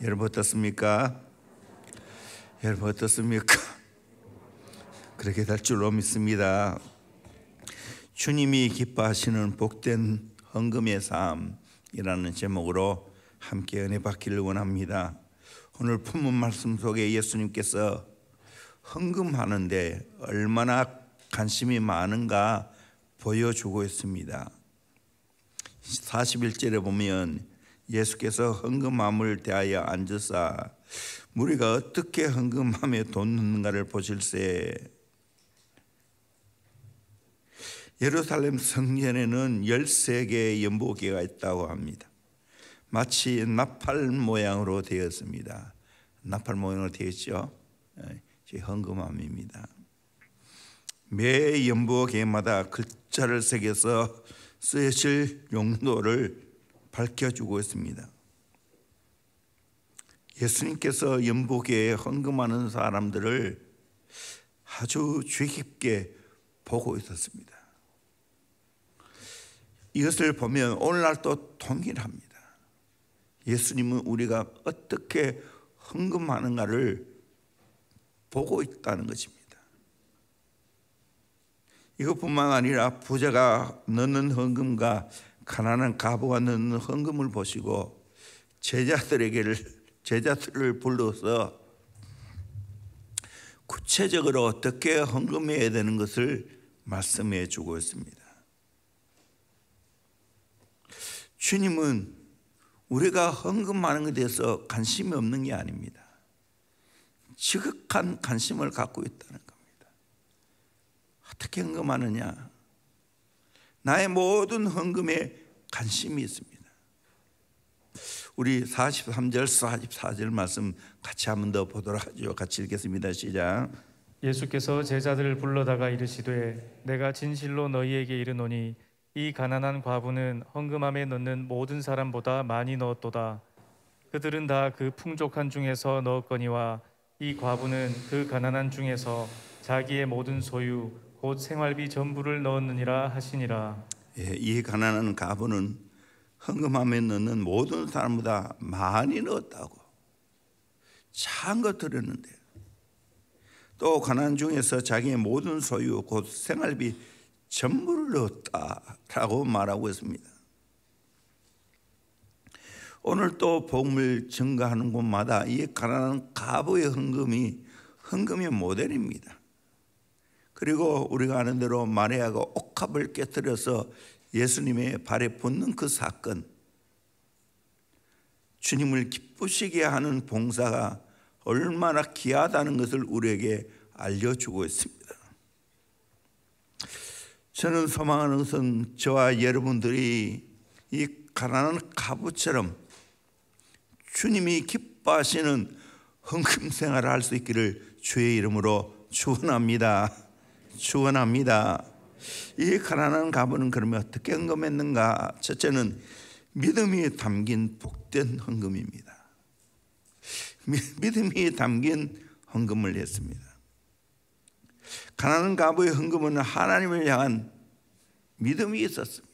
여러분 어떻습니까? 여러분 어떻습니까? 그렇게 될 줄로 믿습니다. 주님이 기뻐하시는 복된 헌금의 삶이라는 제목으로 함께 은혜 받기를 원합니다. 오늘 본문 말씀 속에 예수님께서 헌금하는데 얼마나 관심이 많은가 보여주고 있습니다. 41절에 보면 예수께서 헌금함을 대하여 앉으사 우리가 어떻게 헌금함에 돈 넣는가를 보실세. 예루살렘 성전에는 13개의 연보기가 있다고 합니다. 마치 나팔 모양으로 되었습니다. 나팔 모양으로 되어 있죠. 헌금함입니다. 매 연보기마다 글자를 새겨서 쓰여질 용도를 밝혀주고 있습니다. 예수님께서 연보기에 헌금하는 사람들을 아주 주의 깊게 보고 있었습니다. 이것을 보면 오늘날도 동일합니다. 예수님은 우리가 어떻게 헌금하는가를 보고 있다는 것입니다. 이것뿐만 아니라 부자가 넣는 헌금과 가난한 과부가 넣는 헌금을 보시고 제자들을 불러서 구체적으로 어떻게 헌금해야 되는 것을 말씀해 주고 있습니다. 주님은 우리가 헌금하는 것에 대해서 관심이 없는 게 아닙니다. 지극한 관심을 갖고 있다는 겁니다. 어떻게 헌금하느냐? 나의 모든 헌금에 관심이 있습니다. 우리 43절 44절 말씀 같이 한 번 더 보도록 하죠. 같이 읽겠습니다. 시작. 예수께서 제자들을 불러다가 이르시되 내가 진실로 너희에게 이르노니 이 가난한 과부는 헌금함에 넣는 모든 사람보다 많이 넣었도다. 그들은 다 그 풍족한 중에서 넣었거니와 이 과부는 그 가난한 중에서 자기의 모든 소유 곧 생활비 전부를 넣었느니라 하시니라. 이 가난한 과부는 헌금함에 넣는 모든 사람보다 많이 넣었다고. 작은 것 드렸는데 또 가난 중에서 자기의 모든 소유 곧 생활비 전부를 넣었다라고 말하고 있습니다. 오늘 또 복음을 증거하는 곳마다 이 가난한 과부의 헌금이 모델입니다. 그리고 우리가 아는 대로 마리아가 옥합을 깨뜨려서 예수님의 발에 붙는 그 사건, 주님을 기쁘시게 하는 봉사가 얼마나 귀하다는 것을 우리에게 알려주고 있습니다. 저는 소망하는 것은 저와 여러분들이 이 가난한 과부처럼 주님이 기뻐하시는 헌금 생활을 할 수 있기를 주의 이름으로 축원합니다. 이 가난한 과부는 그러면 어떻게 헌금했는가? 첫째는 믿음이 담긴 복된 헌금입니다. 믿음이 담긴 헌금을 했습니다. 가난한 과부의 헌금은 하나님을 향한 믿음이 있었습니다.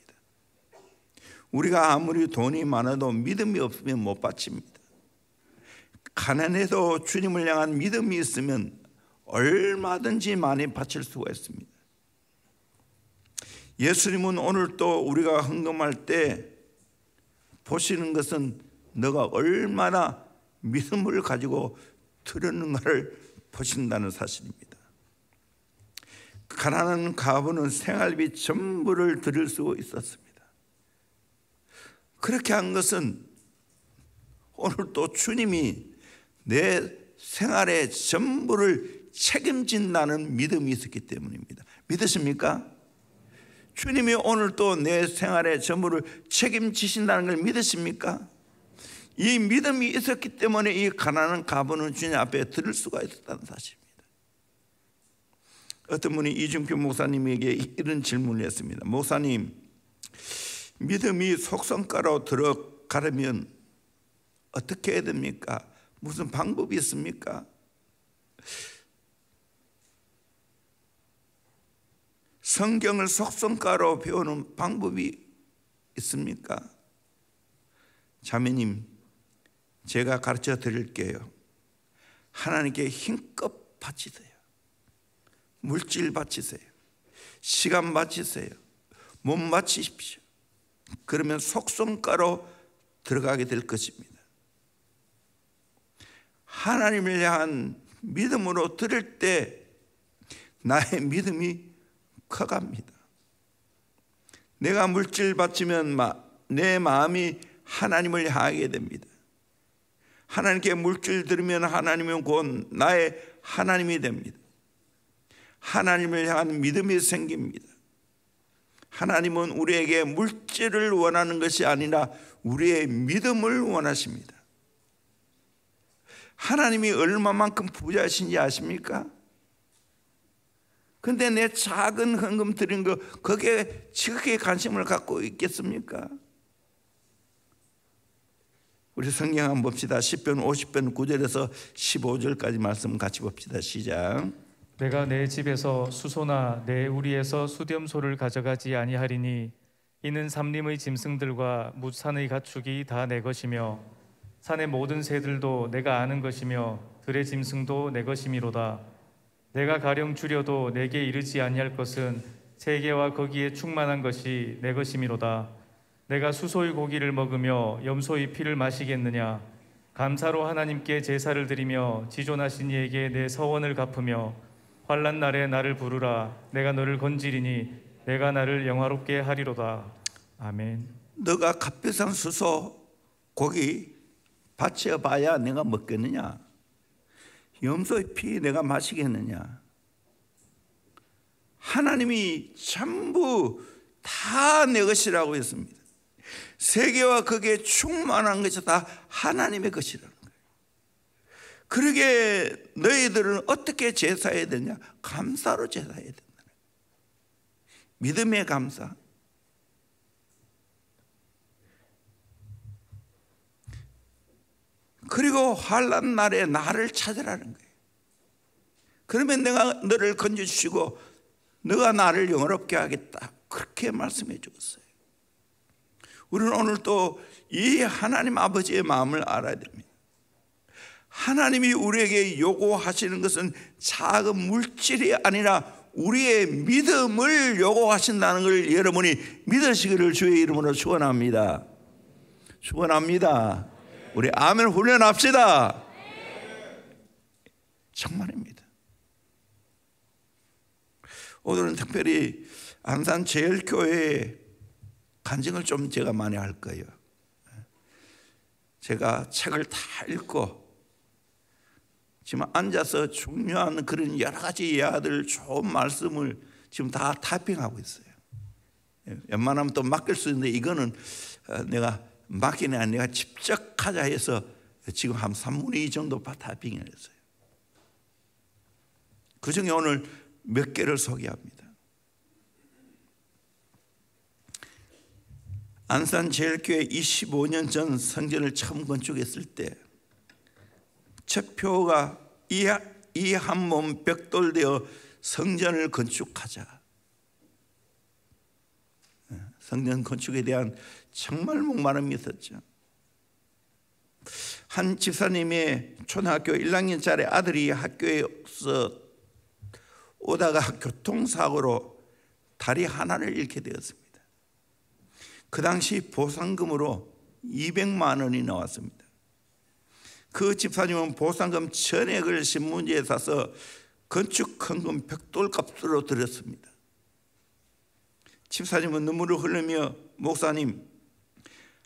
우리가 아무리 돈이 많아도 믿음이 없으면 못 바칩니다. 가난해도 주님을 향한 믿음이 있으면 얼마든지 많이 바칠 수가 있습니다. 예수님은 오늘 또 우리가 헌금할 때 보시는 것은 너가 얼마나 믿음을 가지고 드렸는가를 보신다는 사실입니다. 가난한 과부는 생활비 전부를 드릴 수 있었습니다. 그렇게 한 것은 오늘 또 주님이 내 생활의 전부를 책임진다는 믿음이 있었기 때문입니다. 믿으십니까? 주님이 오늘 또 내 생활의 전부를 책임지신다는 걸 믿으십니까? 이 믿음이 있었기 때문에 이 가난한 과부는 주님 앞에 드릴 수가 있었다는 사실입니다. 어떤 분이 이준표 목사님에게 이런 질문을 했습니다. 목사님, 믿음이 속성가로 들어가려면 어떻게 해야 됩니까? 무슨 방법이 있습니까? 성경을 속성가로 배우는 방법이 있습니까? 자매님, 제가 가르쳐 드릴게요. 하나님께 힘껏 바치세요. 물질 바치세요. 시간 바치세요. 몸 바치십시오. 그러면 속성가로 들어가게 될 것입니다. 하나님을 향한 믿음으로 들을 때 나의 믿음이 커갑니다. 내가 물질 바치면 내 마음이 하나님을 향하게 됩니다. 하나님께 물질 들으면 하나님은 곧 나의 하나님이 됩니다. 하나님을 향한 믿음이 생깁니다. 하나님은 우리에게 물질을 원하는 것이 아니라 우리의 믿음을 원하십니다. 하나님이 얼마만큼 부자신지 아십니까? 근데 내 작은 헌금 드린 거 거기에 지극히 관심을 갖고 있겠습니까? 우리 성경 한번 봅시다. 시편 50편 9절에서 15절까지 말씀 같이 봅시다. 시작. 내가 내 집에서 수소나 내 우리에서 수렴소를 가져가지 아니하리니 이는 삼림의 짐승들과 뭇산의 가축이 다 내 것이며 산의 모든 새들도 내가 아는 것이며 들의 짐승도 내 것이미로다. 내가 가령 줄여도 내게 이르지 아니할 것은 세계와 거기에 충만한 것이 내 것이미로다. 내가 수소의 고기를 먹으며 염소의 피를 마시겠느냐? 감사로 하나님께 제사를 드리며 지존하신 이에게 내 서원을 갚으며 환난 날에 나를 부르라. 내가 너를 건지리니 내가 나를 영화롭게 하리로다. 아멘. 너가 값비싼 수소 고기 바쳐봐야 내가 먹겠느냐? 염소의 피 내가 마시겠느냐? 하나님이 전부 다 내 것이라고 했습니다. 세계와 거기에 충만한 것이 다 하나님의 것이라는 거예요. 그러게 너희들은 어떻게 제사해야 되냐? 감사로 제사해야 된다. 믿음의 감사. 그리고 환난 날에 나를 찾으라는 거예요. 그러면 내가 너를 건져주시고 너가 나를 영화롭게 하겠다. 그렇게 말씀해 주었어요. 우리는 오늘 또 이 하나님 아버지의 마음을 알아야 됩니다. 하나님이 우리에게 요구하시는 것은 작은 물질이 아니라 우리의 믿음을 요구하신다는 걸 여러분이 믿으시기를 주의 이름으로 축원합니다. 축원합니다. 우리 아멘 훈련합시다. 정말입니다. 오늘은 특별히 안산제일교회의 간증을 좀 제가 많이 할 거예요. 제가 책을 다 읽고 지금 앉아서 중요한 그런 여러 가지 이야기들 좋은 말씀을 지금 다 타이핑하고 있어요. 웬만하면 또 맡길 수 있는데 이거는 내가 맡기는 아니라 내가 직접 하자 해서 지금 한 3분의 2 정도 타이핑을 했어요. 그 중에 오늘 몇 개를 소개합니다. 안산제일교회 25년 전 성전을 처음 건축했을 때 첫 표가 이 한 몸 벽돌되어 성전을 건축하자. 성전 건축에 대한 정말 목마름이 있었죠. 한 집사님의 초등학교 1학년짜리 아들이 학교에서 오다가 교통사고로 다리 하나를 잃게 되었습니다. 그 당시 보상금으로 200만 원이 나왔습니다. 그 집사님은 보상금 전액을 신문지에 사서 건축헌금 벽돌값으로 드렸습니다. 집사님은 눈물을 흘리며 목사님,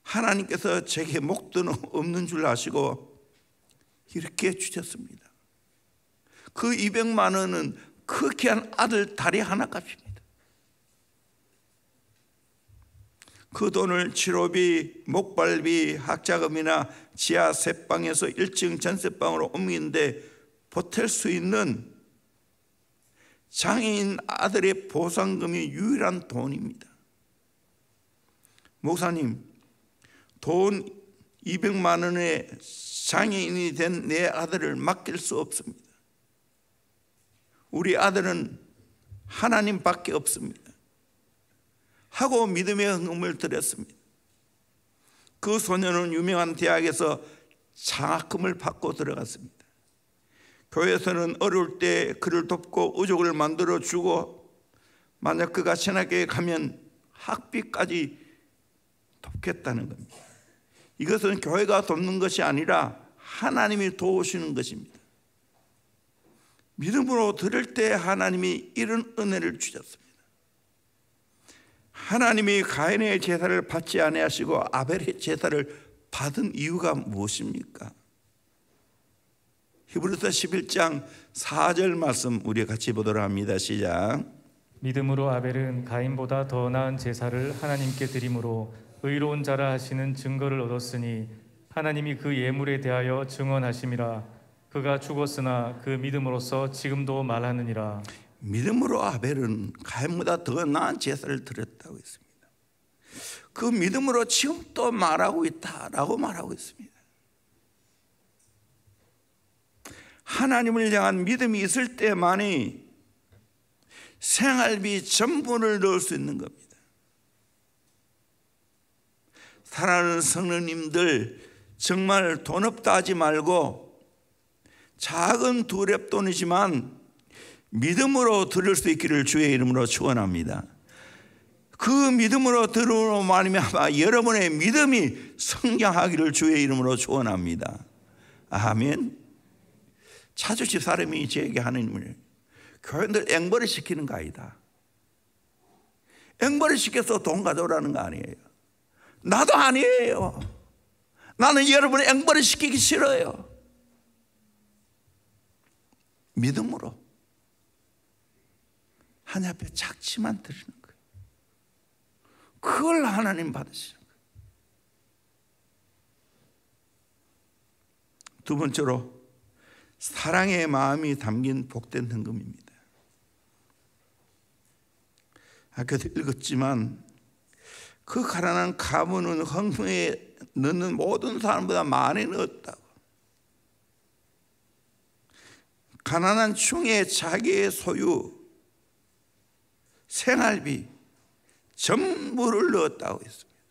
하나님께서 제게 목돈 없는 줄 아시고 이렇게 주셨습니다. 그 200만 원은 그 귀한 아들 다리 하나 값입니다. 그 돈을 치료비, 목발비, 학자금이나 지하 세방에서 1층 전세방으로 옮기는데 보탤 수 있는 장애인 아들의 보상금이 유일한 돈입니다. 목사님, 돈 200만 원에 장애인이 된 내 아들을 맡길 수 없습니다. 우리 아들은 하나님밖에 없습니다. 하고 믿음의 헌금을 드렸습니다. 그 소년은 유명한 대학에서 장학금을 받고 들어갔습니다. 교회에서는 어려울 때 그를 돕고 의족을 만들어 주고, 만약 그가 신학교에 가면 학비까지 돕겠다는 겁니다. 이것은 교회가 돕는 것이 아니라 하나님이 도우시는 것입니다. 믿음으로 들을 때 하나님이 이런 은혜를 주셨습니다. 하나님이 가인의 제사를 받지 아니하시고 아벨의 제사를 받은 이유가 무엇입니까? 히브리서 11장 4절 말씀 우리 같이 보도록 합니다. 시작. 믿음으로 아벨은 가인보다 더 나은 제사를 하나님께 드림으로 의로운 자라 하시는 증거를 얻었으니 하나님이 그 예물에 대하여 증언하심이라. 그가 죽었으나 그 믿음으로써 지금도 말하느니라. 믿음으로 아벨은 가인보다 더 나은 제사를 드렸다고 했습니다. 그 믿음으로 지금도 말하고 있다라고 말하고 있습니다. 하나님을 향한 믿음이 있을 때만이 생활비 전부를 넣을 수 있는 겁니다. 사랑하는 성도님들, 정말 돈 없다 하지 말고 작은 두 렙돈이지만 믿음으로 들을 수 있기를 주의 이름으로 축원합니다. 그 믿음으로 들으므로 말미암아 여러분의 믿음이 성장하기를 주의 이름으로 축원합니다. 아멘. 차주집 사람이 저에게 하는 일, 교인들 앵벌이 시키는 거 아니다. 앵벌이 시켜서 돈 가져오라는 거 아니에요. 나도 아니에요. 나는 여러분의 앵벌이 시키기 싫어요. 믿음으로 하나님 앞에 작지만 드리는 거예요. 그걸 하나님 받으시는 거예요. 두 번째로 사랑의 마음이 담긴 복된 헌금입니다. 아까도 읽었지만 그 가난한 가문은 헌금에 넣는 모든 사람보다 많이 넣었다고. 가난한 중에 자기의 소유, 생활비 전부를 넣었다고 했습니다.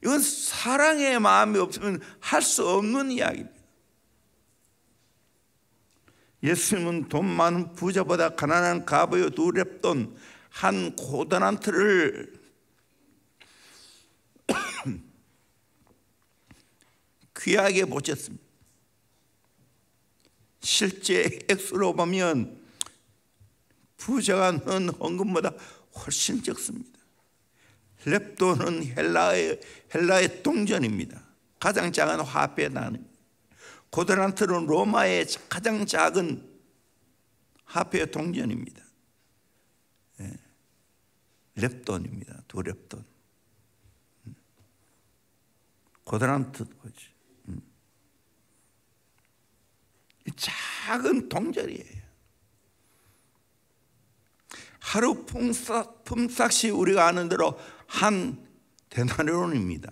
이건 사랑의 마음이 없으면 할 수 없는 이야기입니다. 예수님은 돈 많은 부자보다 가난한 가부의 두 렙돈 한 고다란트를 귀하게 보셨습니다. 실제 액수로 보면 부자가 넣은 헌금보다 훨씬 적습니다. 렙돈은 헬라의 동전입니다. 가장 작은 화폐의 단위입니다. 고다란트는 로마의 가장 작은 화폐의 동전입니다. 렙돈입니다. 두 렙돈. 고다란트 뭐지? 이 작은 동전이에요. 하루 품삯이 우리가 아는 대로 한 데나리온입니다.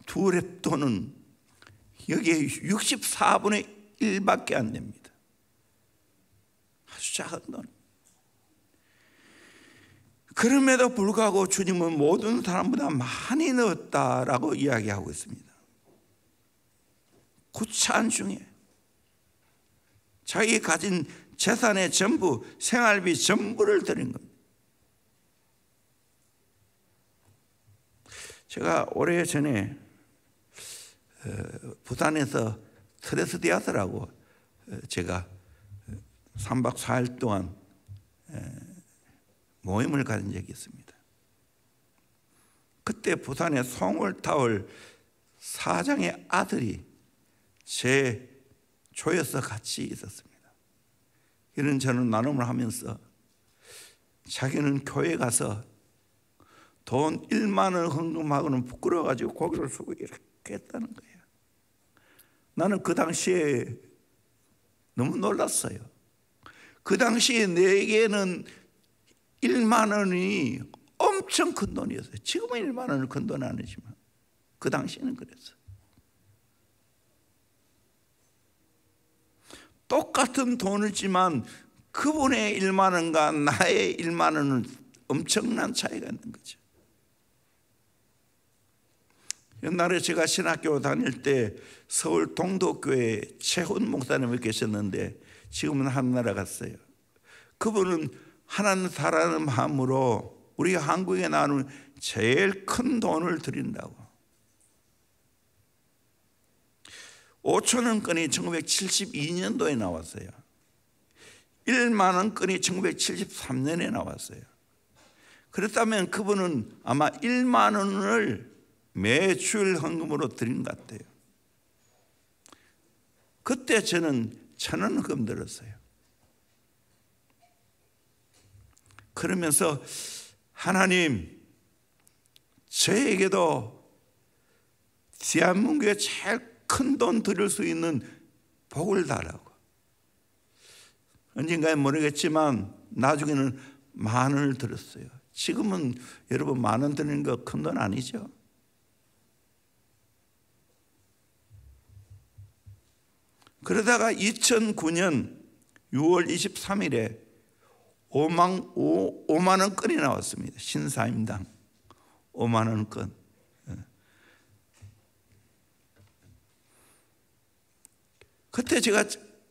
두 렙돈은 여기에 64분의 1밖에 안 됩니다. 아주 작은 돈. 그럼에도 불구하고 주님은 모든 사람보다 많이 넣었다라고 이야기하고 있습니다. 구차한 중에 자기 가진 재산의 전부, 생활비 전부를 드린 겁니다. 제가 오래전에 부산에서 트레스디아스라고 제가 3박 4일 동안 모임을 가진 적이 있습니다. 그때 부산의 송월타월 사장의 아들이 제 조여서 같이 있었습니다. 이런저런 나눔을 하면서 자기는 교회 가서 돈 1만 원 헌금하고는 부끄러워가지고 고개를 숙이고 이렇게 했다는 거예요. 나는 그 당시에 너무 놀랐어요. 그 당시에 내게는 1만 원이 엄청 큰 돈이었어요. 지금은 1만 원은 큰 돈 아니지만 그 당시에는 그랬어요. 똑같은 돈이지만 그분의 1만 원과 나의 1만 원은 엄청난 차이가 있는 거죠. 옛날에 제가 신학교 다닐 때 서울 동덕교회 최훈 목사님이 계셨는데 지금은 하늘나라 갔어요. 그분은 하나님 사랑하는 마음으로 우리 한국에 나오는 제일 큰 돈을 드린다고 5,000원권이 1972년도에 나왔어요. 1만원권이 1973년에 나왔어요. 그렇다면 그분은 아마 1만 원을 매출 헌금으로 드린 것 같아요. 그때 저는 1,000원 헌금 들었어요. 그러면서 하나님, 저에게도 대한민국에 제일 큰 돈 드릴 수 있는 복을 달라고. 언젠가는 모르겠지만 나중에는 10,000원을 들었어요. 지금은 여러분 10,000원 드리는 거 큰 돈 아니죠? 그러다가 2009년 6월 23일에 5만 원권이 나왔습니다. 신사임당 5만 원권. 그때 제가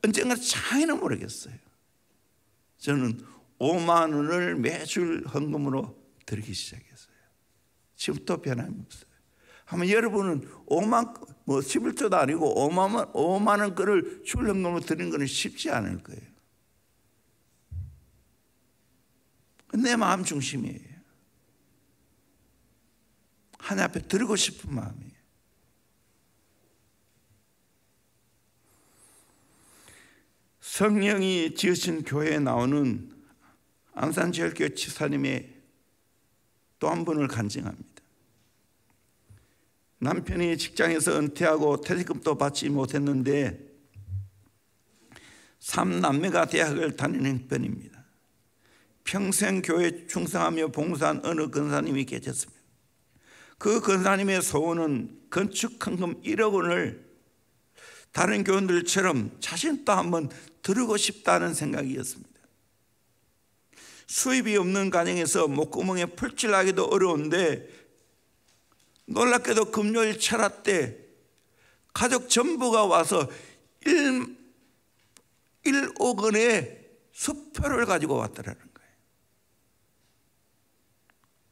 언젠가 차이는 모르겠어요. 저는 5만 원을 매출 헌금으로 드리기 시작했어요. 지금부터 변함이 없어요. 하면 여러분은 11조도 아니고 5만 원권을 출 헌금으로 드리는 것은 쉽지 않을 거예요. 내 마음 중심이에요. 하나님 앞에 드리고 싶은 마음이에요. 성령이 지으신 교회에 나오는 안산제일교회 지사님의 또 한 분을 간증합니다. 남편이 직장에서 은퇴하고 퇴직금도 받지 못했는데 3남매가 대학을 다니는 편입니다. 평생 교회에 충성하며 봉사한 어느 권사님이 계셨습니다. 그 권사님의 소원은 건축 헌금 1억 원을 다른 교원들처럼 자신도 한번 드리고 싶다는 생각이었습니다. 수입이 없는 가정에서 목구멍에 풀칠하기도 어려운데 놀랍게도 금요일 철학 때 가족 전부가 와서 1억 원의 수표를 가지고 왔더라는 거예요.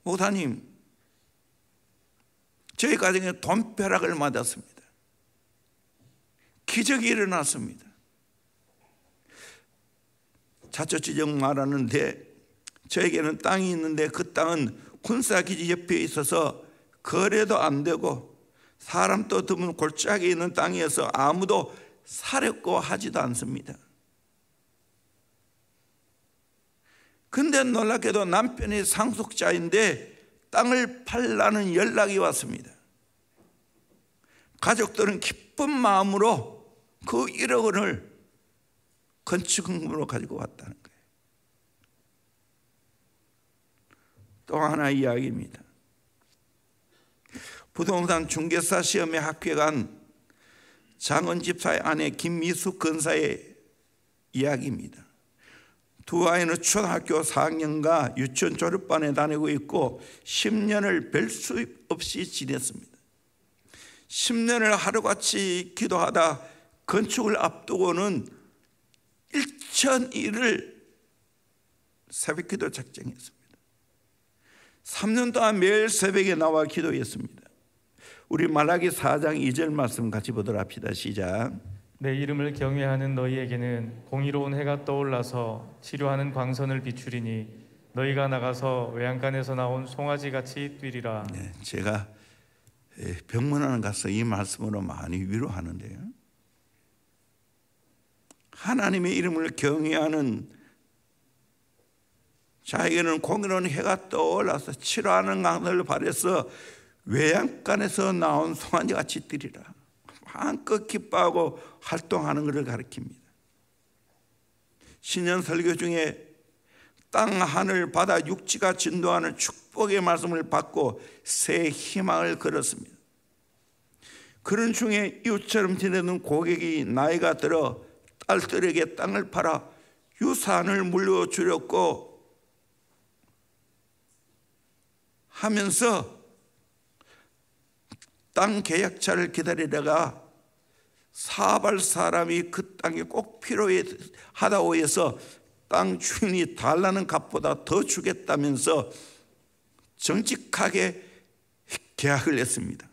목사님, 저희 가정에 돈벼락을 맞았습니다. 기적이 일어났습니다. 자초지정 말하는데 저에게는 땅이 있는데 그 땅은 군사기지 옆에 있어서 거래도 안 되고 사람도 드문 골짜기에 있는 땅이어서 아무도 사려고 하지도 않습니다. 근데 놀랍게도 남편이 상속자인데 땅을 팔라는 연락이 왔습니다. 가족들은 기쁜 마음으로 그 1억 원을 건축헌금으로 가지고 왔다는 거예요. 또 하나 이야기입니다. 부동산 중개사 시험에 합격한 장원 집사의 아내 김미숙 권사의 이야기입니다. 두 아이는 초등학교 4학년과 유치원 졸업반에 다니고 있고 10년을 별 수입 없이 지냈습니다. 10년을 하루같이 기도하다 건축을 앞두고는 1,001을 새벽기도 작정했습니다. 3년 동안 매일 새벽에 나와 기도했습니다. 우리 말라기 4장 2절 말씀 같이 보도록 합시다. 시작. 내 이름을 경외하는 너희에게는 공의로운 해가 떠올라서 치료하는 광선을 비추리니 너희가 나가서 외양간에서 나온 송아지같이 뛰리라. 네, 제가 병문안 가서 이 말씀으로 많이 위로하는데요. 하나님의 이름을 경외하는 자에게는 공의로운 해가 떠올라서 치료하는 강선을 발해서 외양간에서 나온 송아지같이 뛰리라. 마음껏 기뻐하고 활동하는 것을 가리킵니다. 신년 설교 중에 땅, 하늘, 바다, 육지가 진동하는 축복의 말씀을 받고 새 희망을 걸었습니다. 그런 중에 이웃처럼 지내는 고객이 나이가 들어 딸들에게 땅을 팔아 유산을 물려주렸고 하면서 땅 계약자를 기다리다가 사발 사람이 그 땅이 꼭 필요하다고 해서 땅 주인이 달라는 값보다 더 주겠다면서 정직하게 계약을 했습니다.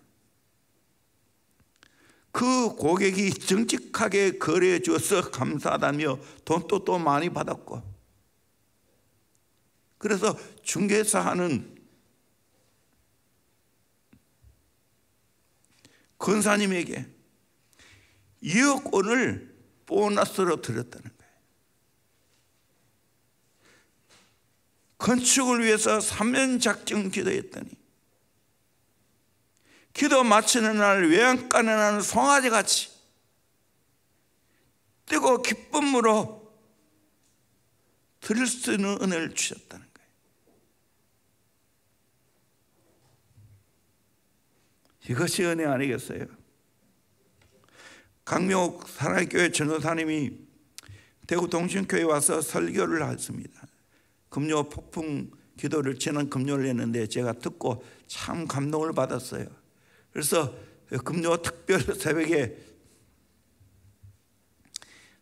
그 고객이 정직하게 거래해 주어서 감사하다며 돈도 또 많이 받았고, 그래서 중개사하는 권사님에게 2억 원을 보너스로 드렸다는 거예요. 건축을 위해서 3년 작정 기도했더니 기도 마치는 날 외양간에 나는 송아지같이 뜨고 기쁨으로 드릴 수 있는 은혜를 주셨다는 거예요. 이것이 은혜 아니겠어요? 강명옥 사랑의 교회 전도사님이 대구 동신교회에 와서 설교를 했습니다. 금요 폭풍 기도를 지난 금요일 했는데 제가 듣고 참 감동을 받았어요. 그래서 금요 특별 새벽에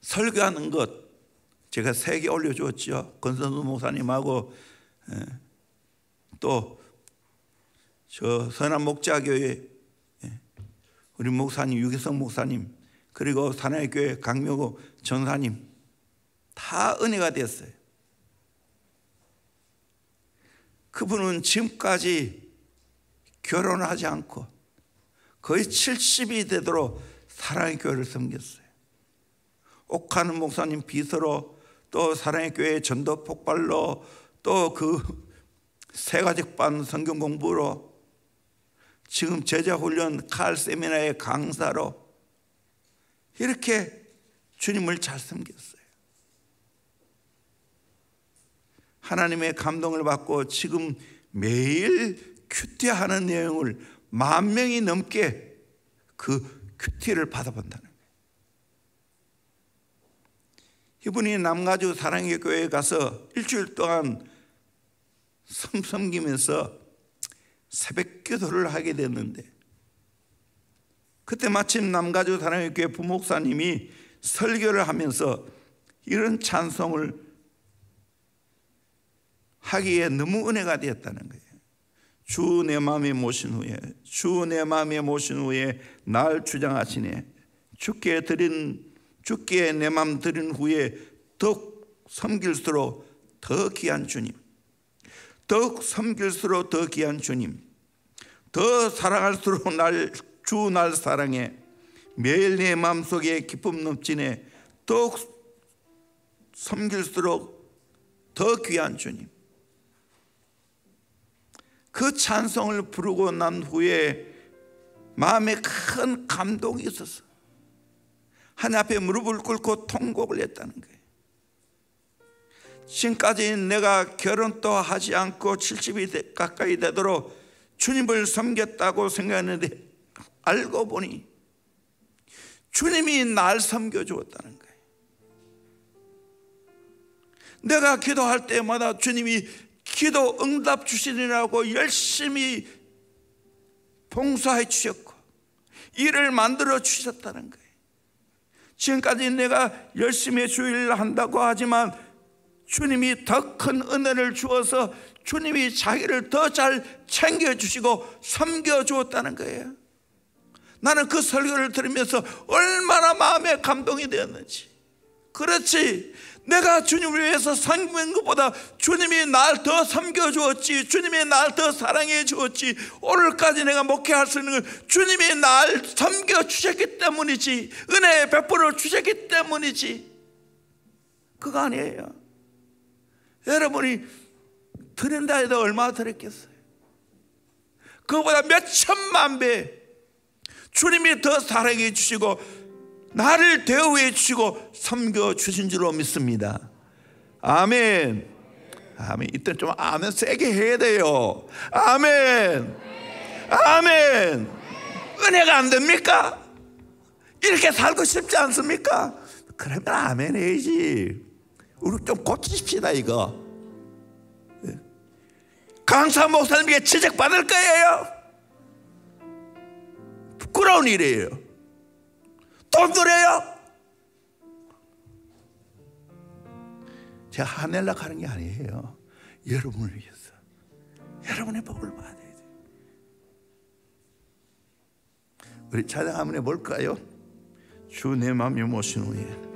설교하는 것 제가 3개 올려주었죠. 권선수 목사님하고 또 저 선한 목자교회 우리 목사님 유기성 목사님, 그리고 사랑의 교회 강명호 전사님 다 은혜가 됐어요. 그분은 지금까지 결혼하지 않고 거의 70이 되도록 사랑의 교회를 섬겼어요. 옥하는 목사님 비서로, 또 사랑의 교회 전도 폭발로, 또 그 세가족반 성경 공부로, 지금 제자훈련 칼 세미나의 강사로 이렇게 주님을 잘 섬겼어요. 하나님의 감동을 받고 지금 매일 큐티하는 내용을 10,000명이 넘게 그 큐티를 받아본다는 거예요. 이분이 남가주 사랑의 교회에 가서 일주일 동안 섬기면서 새벽 기도를 하게 됐는데, 그때 마침 남가주 사랑의 교회 부목사님이 설교를 하면서 이런 찬송을 하기에 너무 은혜가 되었다는 거예요. 주 내 마음에 모신 후에, 주 내 마음에 모신 후에 날 주장하시네. 주께 내 마음 드린 후에 더욱 섬길수록 더 귀한 주님, 더욱 섬길수록 더 귀한 주님, 더 사랑할수록 주 날 사랑해. 매일 내 마음속에 기쁨 넘치네. 더욱 섬길수록 더 귀한 주님. 그 찬송을 부르고 난 후에 마음에 큰 감동이 있었어. 하나님 앞에 무릎을 꿇고 통곡을 했다는 거예요. 지금까지 내가 결혼도 하지 않고 70이 가까이 되도록 주님을 섬겼다고 생각했는데, 알고 보니 주님이 날 섬겨주었다는 거예요. 내가 기도할 때마다 주님이 기도 응답 주시느라고 열심히 봉사해 주셨고 일을 만들어 주셨다는 거예요. 지금까지 내가 열심히 주일을 한다고 하지만 주님이 더 큰 은혜를 주어서 주님이 자기를 더 잘 챙겨주시고 섬겨주었다는 거예요. 나는 그 설교를 들으면서 얼마나 마음에 감동이 되었는지. 그렇지, 내가 주님을 위해서 섬기는 것보다 주님이 날 더 섬겨주었지, 주님이 날 더 사랑해 주었지, 오늘까지 내가 목회할 수 있는 건 주님이 날 섬겨주셨기 때문이지, 은혜 베풀어 주셨기 때문이지, 그거 아니에요. 여러분이 드린다 해도 얼마나 드렸겠어요? 그거보다 몇 천만 배 주님이 더 사랑해 주시고 나를 대우해 주시고 섬겨주신 줄로 믿습니다. 아멘. 아멘. 이때 좀 아멘 세게 해야 돼요. 아멘. 아멘. 은혜가 안 됩니까? 이렇게 살고 싶지 않습니까? 그러면 아멘 해야지. 우리 좀 고치십시다 이거. 강사 목사님에게 지적받을 거예요. 부끄러운 일이에요. 돈 들여요? 제가 화내려고 하는 게 아니에요. 여러분을 위해서, 여러분의 복을 받아야 돼요. 우리 찬양 한번 해볼까요? 주 내 맘이 모신 후에.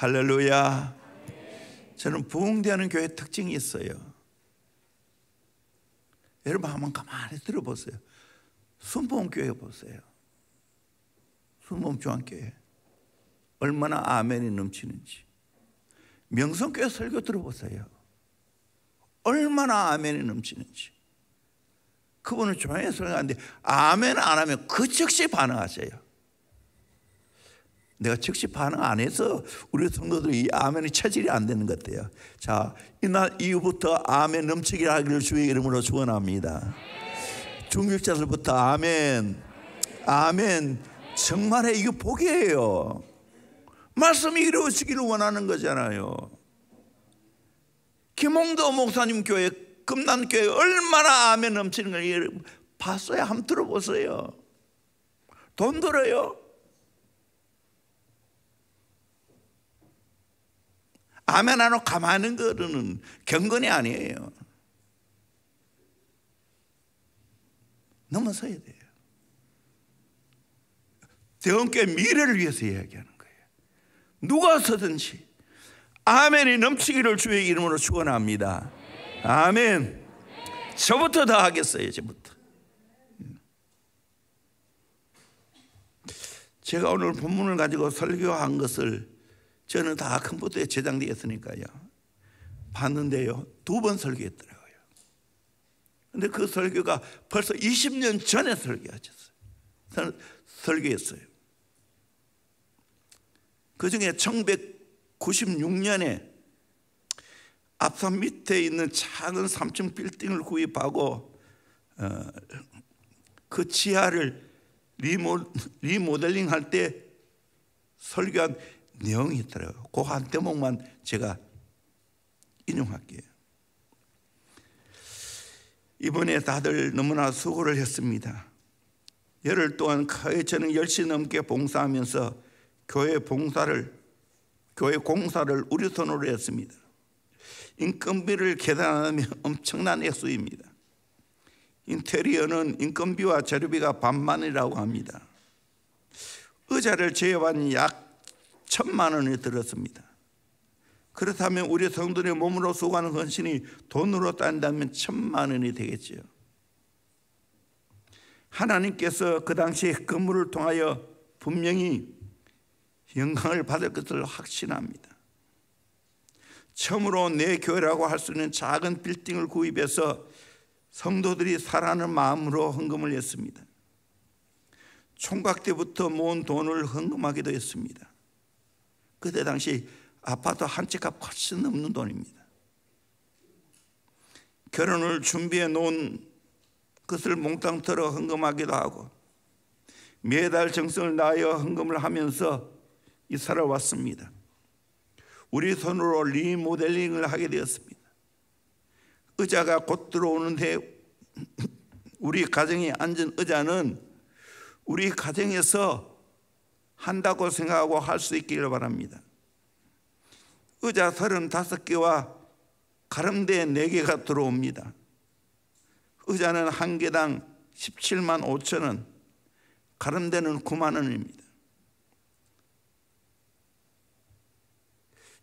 할렐루야. 저는 부흥되는 교회 특징이 있어요. 여러분 한번 가만히 들어보세요. 순복음교회 보세요. 순복음중앙교회 얼마나 아멘이 넘치는지. 명성교회 설교 들어보세요. 얼마나 아멘이 넘치는지. 그분은 조용히 설교하는데 아멘 안 하면 그 즉시 반응하세요. 내가 즉시 반응 안 해서 우리 성도들이 이 아멘의 체질이 안 되는 것 같아요. 자, 이날 이후부터 아멘 넘치게 하기를 주의 이름으로 축원합니다. 중직자들부터 아멘, 아멘. 정말 이거 복이에요. 말씀이 이루어지기를 원하는 거잖아요. 김홍도 목사님 교회, 금난교회 얼마나 아멘 넘치는 걸 봤어요? 한번 들어보세요. 돈 들어요? 아멘 안 하고 가만히 있는 거는 경건이 아니에요. 넘어서야 돼요. 대원교회 미래를 위해서 이야기하는 거예요. 누가 서든지 아멘이 넘치기를 주의 이름으로 축원합니다. 아멘. 저부터 다 하겠어요. 저부터. 제가 오늘 본문을 가지고 설교한 것을 저는 다 컴퓨터에 저장되어 있으니까요. 봤는데요. 2번 설교했더라고요. 근데 그 설교가 벌써 20년 전에 설교했어요. 그 중에 96년에 앞산 밑에 있는 작은 3층 빌딩을 구입하고 그 지하를 리모델링 할 때 설교한 내용이 있더라고요. 그 한 대목만 제가 인용할게요. 이번에 다들 너무나 수고를 했습니다. 열흘 동안 거의 저는 10시 넘게 봉사하면서 교회 공사를 우리 손으로 했습니다. 인건비를 계산하면 엄청난 액수입니다. 인테리어는 인건비와 재료비가 반만이라고 합니다. 의자를 제외한 약 1,000만 원이 들었습니다. 그렇다면 우리 성도들의 몸으로 수고하는 헌신이 돈으로 따진다면 1,000만 원이 되겠죠. 하나님께서 그 당시 건물을 통하여 분명히 영광을 받을 것을 확신합니다. 처음으로 내 교회라고 할 수 있는 작은 빌딩을 구입해서 성도들이 사랑하는 마음으로 헌금을 했습니다. 총각 때부터 모은 돈을 헌금하기도 했습니다. 그때 당시 아파트 한 채 값 훨씬 넘는 돈입니다. 결혼을 준비해 놓은 것을 몽땅 털어 헌금하기도 하고 매달 정성을 다하여 헌금을 하면서 이사를 왔습니다. 우리 손으로 리모델링을 하게 되었습니다. 의자가 곧 들어오는데 우리 가정에 앉은 의자는 우리 가정에서 한다고 생각하고 할 수 있기를 바랍니다. 의자 35개와 가름대 4개가 들어옵니다. 의자는 한 개당 17만 5천 원, 가름대는 9만 원입니다.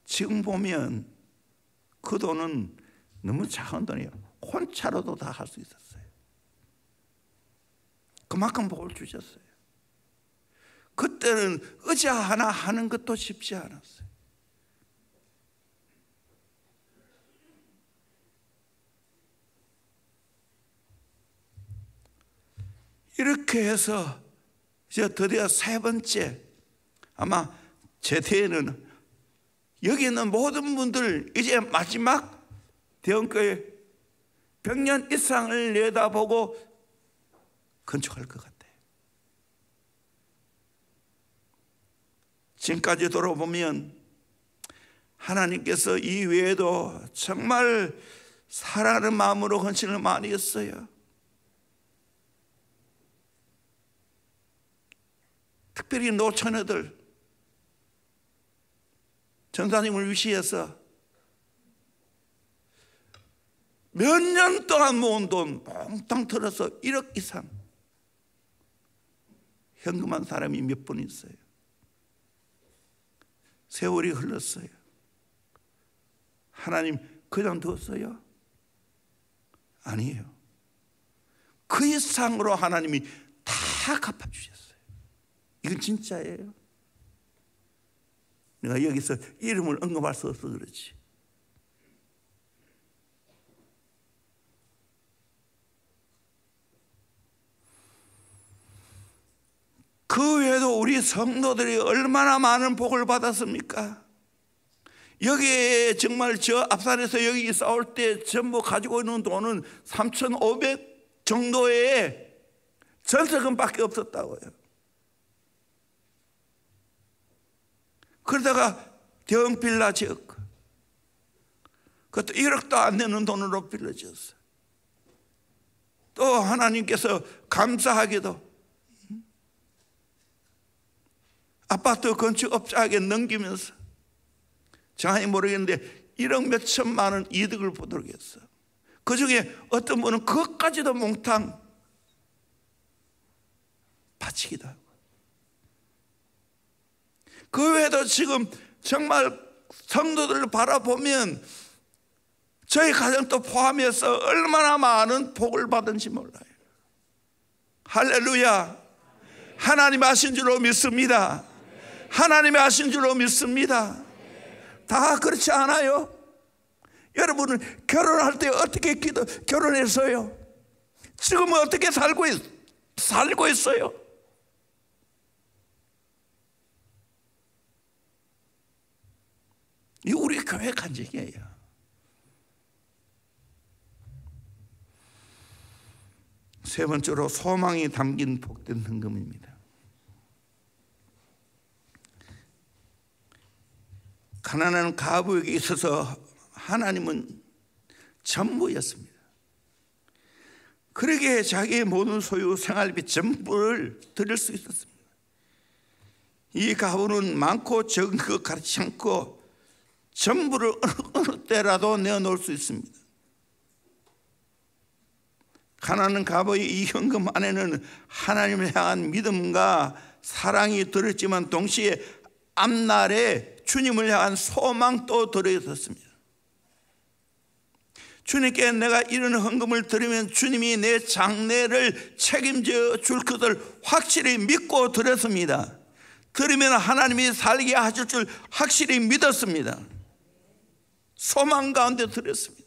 지금 보면 그 돈은 너무 작은 돈이에요. 혼차로도 다 할 수 있었어요. 그만큼 복을 주셨어요. 그때는 의자 하나 하는 것도 쉽지 않았어요. 이렇게 해서 이제 드디어 3번째, 아마 제 때에는 여기 있는 모든 분들 이제 마지막 대형교회 100년 이상을 내다보고 건축할 것 같아요. 지금까지 돌아보면 하나님께서 이 외에도 정말 사랑하는 마음으로 헌신을 많이 했어요. 특별히 노처녀들, 전사님을 위시해서 몇 년 동안 모은 돈 몽땅 털어서 1억 이상 현금한 사람이 몇 분 있어요. 세월이 흘렀어요. 하나님 그냥 뒀어요? 아니에요. 그 이상으로 하나님이 다 갚아주셨어요. 이건 진짜예요. 내가 여기서 이름을 언급할 수 없어서 그렇지. 그 외에도 우리 성도들이 얼마나 많은 복을 받았습니까? 여기에 정말 저 앞산에서 여기 싸울 때 전부 가지고 있는 돈은 3,500 정도의 전세금밖에 없었다고요. 그러다가 대형 빌라 지었고 그것도 1억도 안 되는 돈으로 빌려졌어요. 또 하나님께서 감사하게도 아파트 건축업자에게 넘기면서 정확히 모르겠는데 1억 몇 천만 원 이득을 보도록 했어. 그 중에 어떤 분은 그것까지도 몽땅 바치기도 하고. 그 외에도 지금 정말 성도들을 바라보면 저희 가정도 포함해서 얼마나 많은 복을 받은지 몰라요. 할렐루야. 하나님이 하신 줄로 믿습니다. 하나님이 하신 줄로 믿습니다. 다 그렇지 않아요? 여러분은 결혼할 때 어떻게 결혼했어요? 지금은 어떻게 살고 있어요? 이 우리 교회 간증이에요. 세 번째로 소망이 담긴 복된 헌금입니다. 가난한 과부에게 있어서 하나님은 전부였습니다. 그러기에 자기의 모든 소유 생활비 전부를 드릴 수 있었습니다. 이 과부는 많고 적은 것 가르치지 않고 전부를 어느 때라도 내어놓을 수 있습니다. 가난한 과부의 이 현금 안에는 하나님을 향한 믿음과 사랑이 들었지만 동시에 앞날에 주님을 향한 소망도 들어있었습니다. 주님께 내가 이런 헌금을 드리면 주님이 내 장래를 책임져 줄 것을 확실히 믿고 드렸습니다. 드리면 하나님이 살게 하실 줄 확실히 믿었습니다. 소망 가운데 드렸습니다.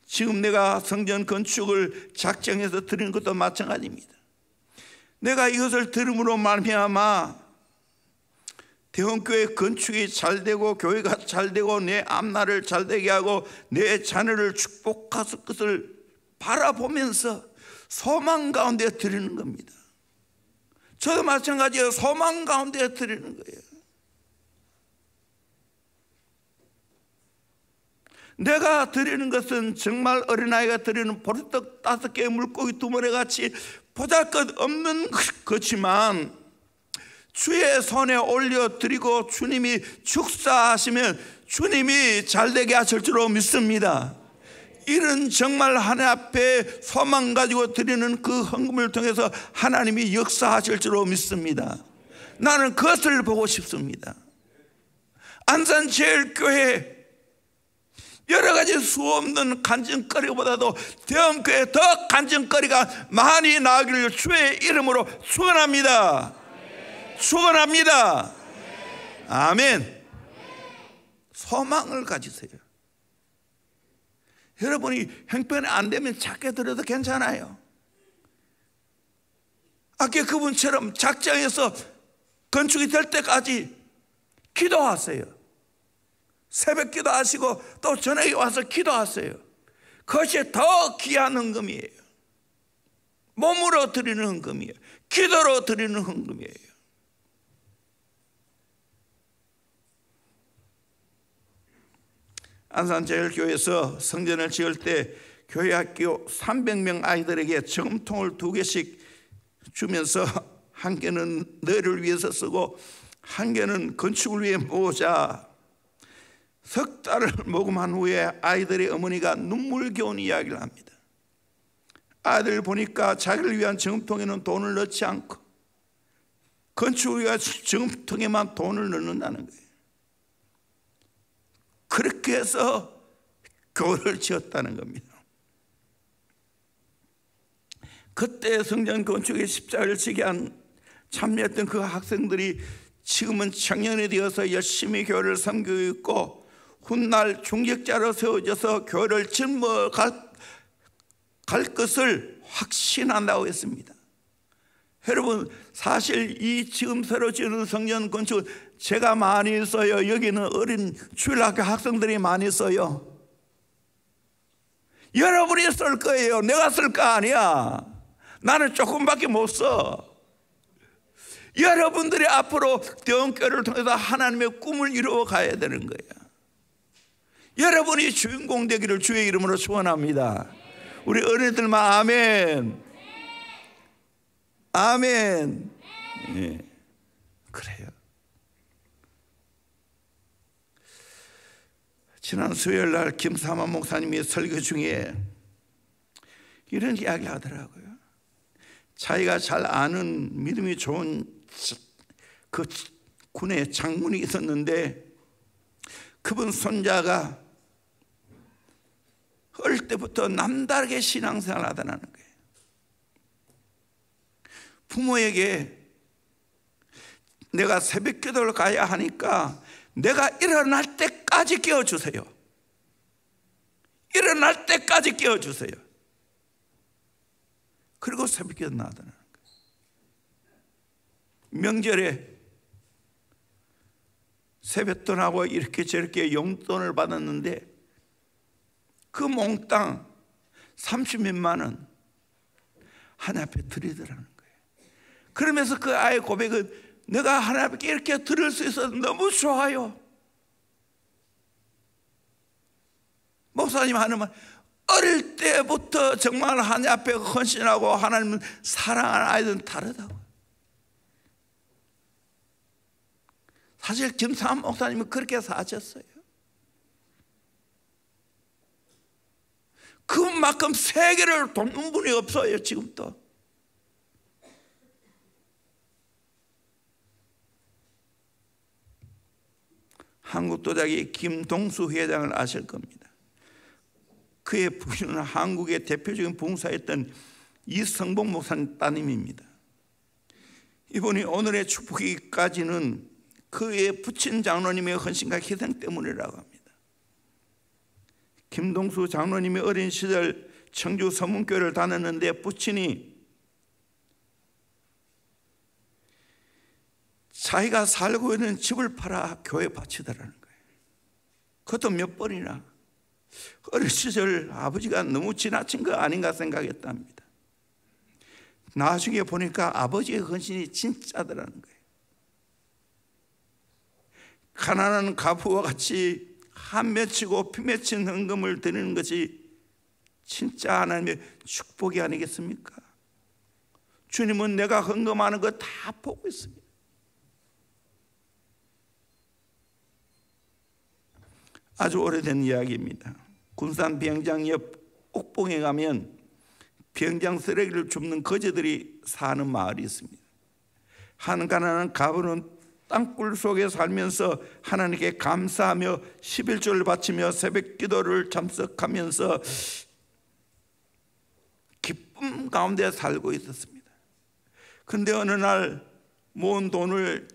지금 내가 성전 건축을 작정해서 드리는 것도 마찬가지입니다. 내가 이것을 들음으로 말미암아 대원교회 건축이 잘 되고 교회가 잘 되고 내 앞날을 잘 되게 하고 내 자녀를 축복할 것을 바라보면서 소망 가운데 드리는 겁니다. 저도 마찬가지예요. 소망 가운데 드리는 거예요. 내가 드리는 것은 정말 어린아이가 드리는 보리떡 5개 물고기 2마리 같이 보잘것없는 것이지만 주의 손에 올려드리고 주님이 축사하시면 주님이 잘되게 하실 줄로 믿습니다. 이런 정말 하나님 앞에 소망 가지고 드리는 그 헌금을 통해서 하나님이 역사하실 줄로 믿습니다. 나는 그것을 보고 싶습니다. 안산제일교회 여러 가지 수 없는 간증거리보다도 대원교회 더 간증거리가 많이 나기를 주의 이름으로 축원합니다. 축원합니다. 아멘. 소망을 가지세요. 여러분이 형편이 안 되면 작게 드려도 괜찮아요. 아까 그분처럼 작정해서 건축이 될 때까지 기도하세요. 새벽 기도하시고 또 저녁에 와서 기도하세요. 그것이 더 귀한 헌금이에요. 몸으로 드리는 헌금이에요. 기도로 드리는 헌금이에요. 안산제일교회에서 성전을 지을 때 교회학교 300명 아이들에게 저금통을 2개씩 주면서 한 개는 너희를 위해서 쓰고 한 개는 건축을 위해 모으자. 석 달을 모금한 후에 아이들의 어머니가 눈물겨운 이야기를 합니다. 아이들 보니까 자기를 위한 저금통에는 돈을 넣지 않고 건축을 위한 저금통에만 돈을 넣는다는 거예요. 그렇게 해서 교회를 지었다는 겁니다. 그때 성전 건축에 십자가를 지게 한 참여했던 그 학생들이 지금은 청년이 되어서 열심히 교회를 섬기고 있고 훗날 중직자로 세워져서 교회를 짊어 갈 것을 확신한다고 했습니다. 여러분, 사실 이 지금 새로 지은 성전 건축 제가 많이 써요. 여기는 어린 주일학교 학생들이 많이 써요. 여러분이 쓸 거예요. 내가 쓸 거 아니야. 나는 조금밖에 못 써. 여러분들이 앞으로 대원교회를 통해서 하나님의 꿈을 이루어 가야 되는 거야. 여러분이 주인공 되기를 주의 이름으로 축원합니다. 우리 어린이들만 아멘. 아멘. 예. 그래요. 지난 수요일 날 김삼환 목사님이 설교 중에 이런 이야기 하더라고요. 자기가 잘 아는 믿음이 좋은 그 군의 장군이 있었는데 그분 손자가 어릴 때부터 남다르게 신앙생활을 하더라는 거예요. 부모에게 내가 새벽 기도를 가야 하니까 내가 일어날 때까지 깨워주세요. 일어날 때까지 깨워주세요. 그리고 새벽 기도 나더라는 거예요. 명절에 세뱃돈하고 이렇게 저렇게 용돈을 받았는데 그 몽땅 30몇만 원 하나님 앞에 드리더라는 거예요. 그러면서 그 아이의 고백은 내가 하나님 앞에 이렇게 드릴 수 있어서 너무 좋아요. 목사님 하는 말, 어릴 때부터 정말 하나님 앞에 헌신하고 하나님을 사랑하는 아이들은 다르다고. 사실 김삼 목사님은 그렇게 사셨어요. 그만큼 세계를 돕는 분이 없어요 지금도. 한국 도자기 김동수 회장을 아실 겁니다. 그의 부인은 한국의 대표적인 봉사했던 이성복 목사님 따님입니다. 이분이 오늘의 축복이까지는 그의 부친 장로님의 헌신과 희생 때문이라고 합니다. 김동수 장로님이 어린 시절 청주 서문교회를 다녔는데 부친이 자기가 살고 있는 집을 팔아 교회에 바치더라는 거예요. 그것도 몇 번이나. 어린 시절 아버지가 너무 지나친 거 아닌가 생각했답니다. 나중에 보니까 아버지의 헌신이 진짜더라는 거예요. 가난한 가부와 같이 한 맺히고 피 맺힌 헌금을 드리는 것이 진짜 하나님의 축복이 아니겠습니까? 주님은 내가 헌금하는 거 다 보고 있습니다. 아주 오래된 이야기입니다. 군산 비행장 옆 옥봉에 가면 비행장 쓰레기를 줍는 거지들이 사는 마을이 있습니다. 한 가난한 가부는 땅굴 속에 살면서 하나님께 감사하며 11조를 바치며 새벽 기도를 참석하면서 기쁨 가운데 살고 있었습니다. 그런데 어느 날 모은 돈을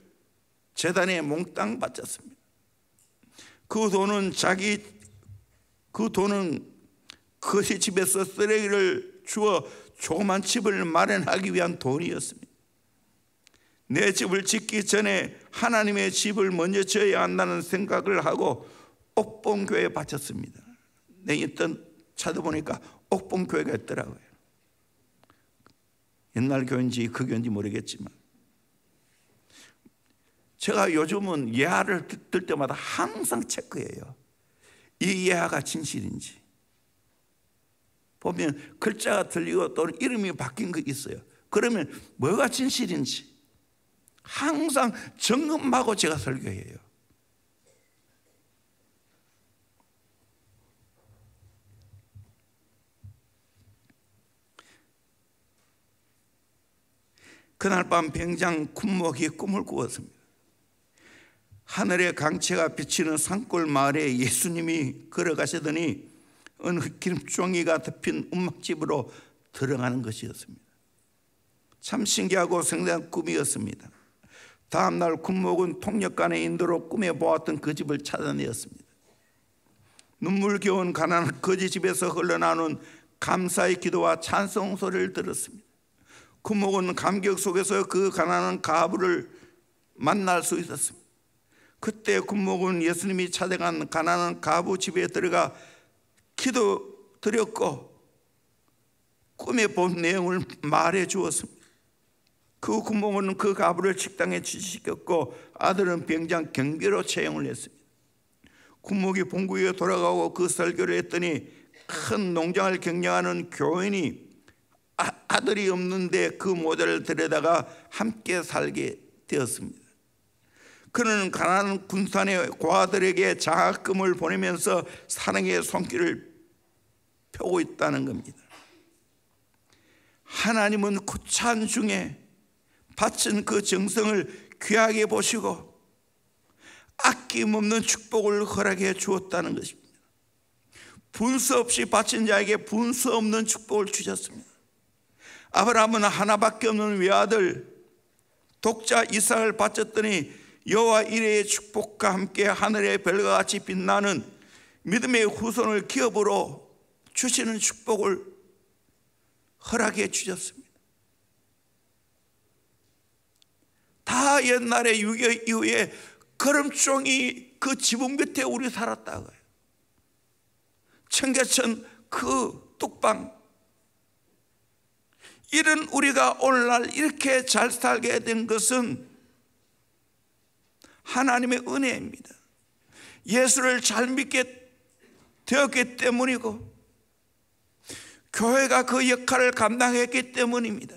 재단에 몽땅 바쳤습니다. 그 돈은 그 집에서 쓰레기를 주워 조그만 집을 마련하기 위한 돈이었습니다. 내 집을 짓기 전에 하나님의 집을 먼저 지어야 한다는 생각을 하고 옥봉교회에 바쳤습니다. 내가 있던 찾아보니까 옥봉교회가 있더라고요. 옛날 교회인지 그 교회인지 모르겠지만 제가 요즘은 예화를 들 때마다 항상 체크해요. 이 예화가 진실인지. 보면 글자가 틀리고 또는 이름이 바뀐 거 있어요. 그러면 뭐가 진실인지 항상 점검하고 제가 설교해요. 그날 밤 병장 군목이 꿈을 꾸었습니다. 하늘의 강채가 비치는 산골 마을에 예수님이 걸어가시더니 어느 기름종이가 덮인 움막집으로 들어가는 것이었습니다. 참 신기하고 생생한 꿈이었습니다. 다음날 군목은 통역관의 인도로 꿈에 보았던 그 집을 찾아내었습니다. 눈물겨운 가난한 거지 집에서 흘러나오는 감사의 기도와 찬송 소리를 들었습니다. 군목은 감격 속에서 그 가난한 가부를 만날 수 있었습니다. 그때 군목은 예수님이 찾아간 가난한 가부 집에 들어가 기도 드렸고 꿈에 본 내용을 말해 주었습니다. 그 군목은 그 가부를 식당에 취직시켰고 아들은 병장 경비로 채용을 했습니다. 군목이 본국에 돌아가고 그 설교를 했더니 큰 농장을 경영하는 교인이 아들이 없는데 그 모자를 데려다가 함께 살게 되었습니다. 그는 가난한 군산의 고아들에게 장학금을 보내면서 사랑의 손길을 펴고 있다는 겁니다. 하나님은 구찬 중에 바친 그 정성을 귀하게 보시고 아낌없는 축복을 허락해 주었다는 것입니다. 분수 없이 바친 자에게 분수 없는 축복을 주셨습니다. 아브라함은 하나밖에 없는 외아들 독자 이삭을 바쳤더니 여호와 이레의 축복과 함께 하늘의 별과 같이 빛나는 믿음의 후손을 기업으로 주시는 축복을 허락해 주셨습니다. 다 옛날에 6.25 이후에 거름종이 그 지붕 밑에 우리 살았다고요. 청계천 그 뚝방, 이런 우리가 오늘날 이렇게 잘 살게 된 것은 하나님의 은혜입니다. 예수를 잘 믿게 되었기 때문이고 교회가 그 역할을 감당했기 때문입니다.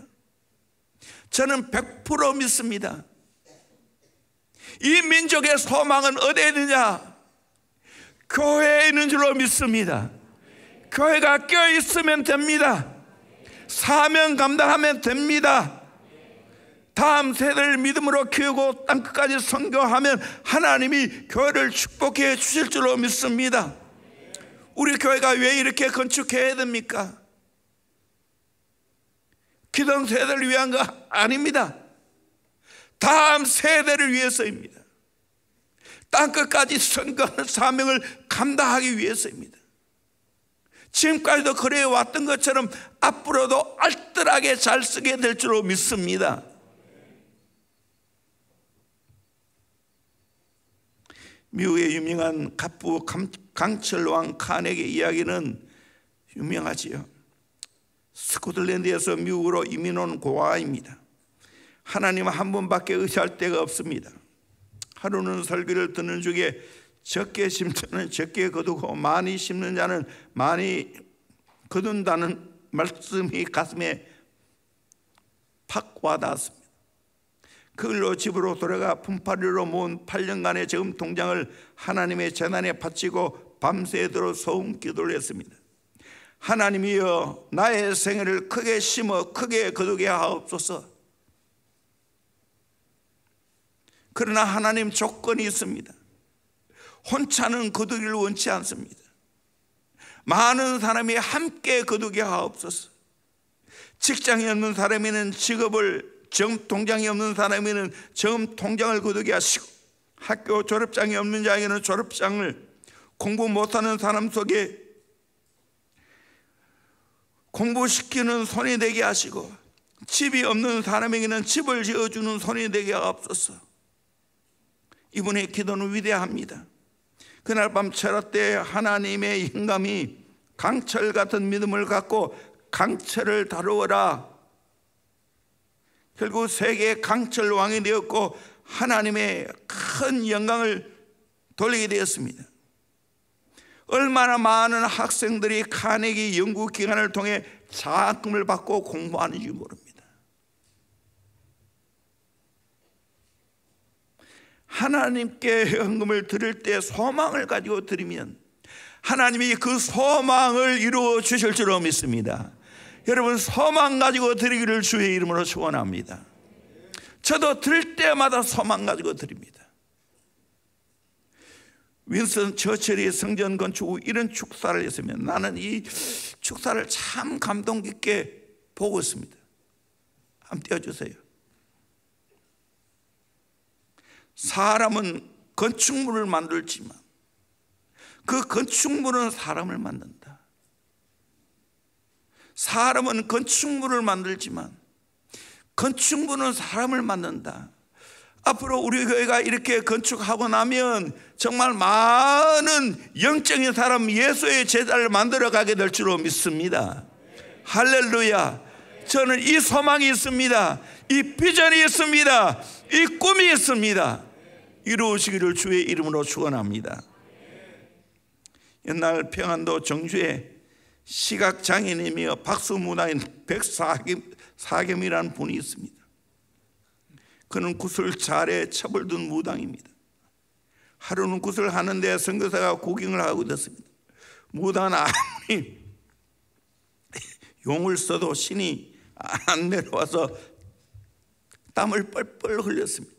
저는 100% 믿습니다. 이 민족의 소망은 어디에 있느냐? 교회에 있는 줄로 믿습니다. 교회가 껴있으면 됩니다. 사명 감당하면 됩니다. 다음 세대를 믿음으로 키우고 땅끝까지 선교하면 하나님이 교회를 축복해 주실 줄로 믿습니다. 우리 교회가 왜 이렇게 건축해야 됩니까? 기성 세대를 위한 거 아닙니다. 다음 세대를 위해서입니다. 땅끝까지 선교하는 사명을 감당하기 위해서입니다. 지금까지도 그래 왔던 것처럼 앞으로도 알뜰하게 잘 쓰게 될 줄로 믿습니다. 미국의 유명한 갑부 강철왕 카네기 이야기는 유명하지요. 스코틀랜드에서 미국으로 이민 온 고아입니다. 하나님 한 분밖에 의지할 데가 없습니다. 하루는 설교를 듣는 중에 적게 심는 자는 적게 거두고 많이 심는 자는 많이 거둔다는 말씀이 가슴에 팍 와닿았습니다. 그걸로 집으로 돌아가 품팔이로 모은 8년간의 저금 통장을 하나님의 재단에 바치고 밤새도록 소음 기도를 했습니다. 하나님이여, 나의 생애를 크게 심어 크게 거두게 하옵소서. 그러나 하나님 조건이 있습니다. 혼자는 거두기를 원치 않습니다. 많은 사람이 함께 거두게 하옵소서. 직장이 없는 사람에는 직업을, 저금 통장이 없는 사람에는 저금 통장을 거두게 하시고, 학교 졸업장이 없는 자에게는 졸업장을, 공부 못하는 사람 속에 공부시키는 손이 되게 하시고, 집이 없는 사람에게는 집을 지어주는 손이 되게 하옵소서. 이분의 기도는 위대합니다. 그날 밤 철학 때 하나님의 영감이 강철 같은 믿음을 갖고 강철을 다루어라. 결국 세계의 강철 왕이 되었고 하나님의 큰 영광을 돌리게 되었습니다. 얼마나 많은 학생들이 카네기 연구기관을 통해 장학금을 받고 공부하는지 모릅니다. 하나님께 헌금을 드릴 때 소망을 가지고 드리면 하나님이 그 소망을 이루어 주실 줄로 믿습니다. 여러분, 소망 가지고 드리기를 주의 이름으로 축원합니다. 저도 드릴 때마다 소망 가지고 드립니다. 윈스턴 처칠이 성전 건축 후 이런 축사를 했으면 나는 이 축사를 참 감동 깊게 보고 있습니다. 한번 띄워주세요. 사람은 건축물을 만들지만 그 건축물은 사람을 만든다. 사람은 건축물을 만들지만 건축물은 사람을 만든다. 앞으로 우리 교회가 이렇게 건축하고 나면 정말 많은 영적인 사람, 예수의 제자를 만들어가게 될 줄로 믿습니다. 할렐루야. 저는 이 소망이 있습니다. 이 비전이 있습니다. 이 꿈이 있습니다. 이루어지기를 주의 이름으로 축원합니다. 옛날 평안도 정주에 시각장애인이며 박수무당인 백사겸이라는 분이 있습니다. 그는 굿을 잘해 첩을 둔 무당입니다. 하루는 굿을 하는데 선교사가 구경을 하고 있었습니다. 무당은 아무리 용을 써도 신이 안 내려와서 땀을 뻘뻘 흘렸습니다.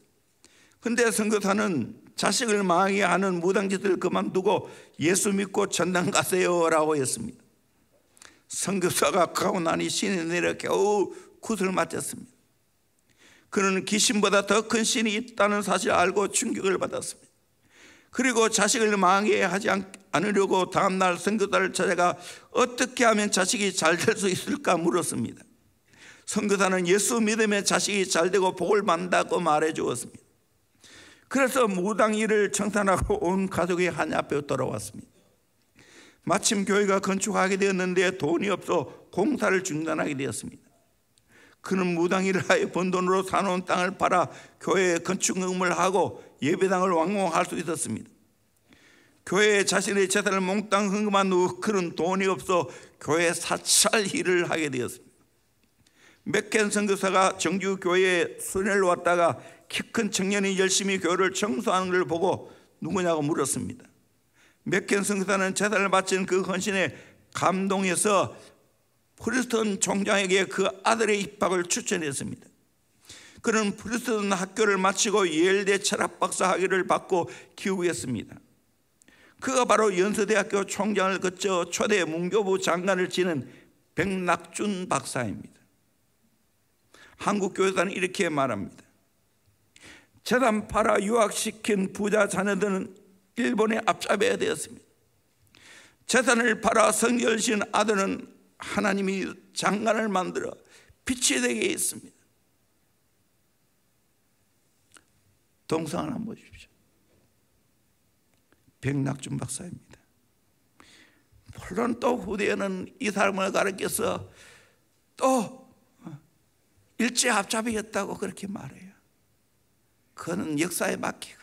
그런데 선교사는 자식을 망하게 하는 무당짓을 그만두고 예수 믿고 전당 가세요 라고 했습니다. 선교사가 가고 나니 신이 내려 겨우 굿을 맞췄습니다. 그는 귀신보다 더 큰 신이 있다는 사실을 알고 충격을 받았습니다. 그리고 자식을 망하게 하지 않으려고 다음날 선교사를 찾아가 어떻게 하면 자식이 잘 될 수 있을까 물었습니다. 선교사는 예수 믿음에 자식이 잘 되고 복을 받는다고 말해 주었습니다. 그래서 무당 일을 청산하고 온 가족이 한 앞에 돌아왔습니다. 마침 교회가 건축하게 되었는데 돈이 없어 공사를 중단하게 되었습니다. 그는 무당 일을 하여 번 돈으로 사놓은 땅을 팔아 교회에 건축금을 하고 예배당을 완공할 수 있었습니다. 교회에 자신의 재산을 몽땅 헌금한 후 그는 돈이 없어 교회 사찰 일을 하게 되었습니다. 맥켄 선교사가 정규 교회에 순회를 왔다가 키 큰 청년이 열심히 교회를 청소하는 걸 보고 누구냐고 물었습니다. 맥켄 선교사는 재산을 바친 그 헌신에 감동해서 프리스턴 총장에게 그 아들의 입학을 추천했습니다. 그는 프리스턴 학교를 마치고 예일대 철학박사 학위를 받고 귀국했습니다. 그가 바로 연세대학교 총장을 거쳐 초대 문교부 장관을 지낸 백낙준 박사입니다. 한국교회사는 이렇게 말합니다. 재산 팔아 유학시킨 부자 자녀들은 일본에 앞잡아야 되었습니다. 재산을 팔아 성결신 아들은 하나님이 장관을 만들어 빛이 되게 했습니다. 동상을 한번 보십시오. 백낙준 박사입니다. 물론 또 후대에는 이 사람을 가르쳐서 또 일제 앞잡이였다고 그렇게 말해요. 그는 역사에 맡기고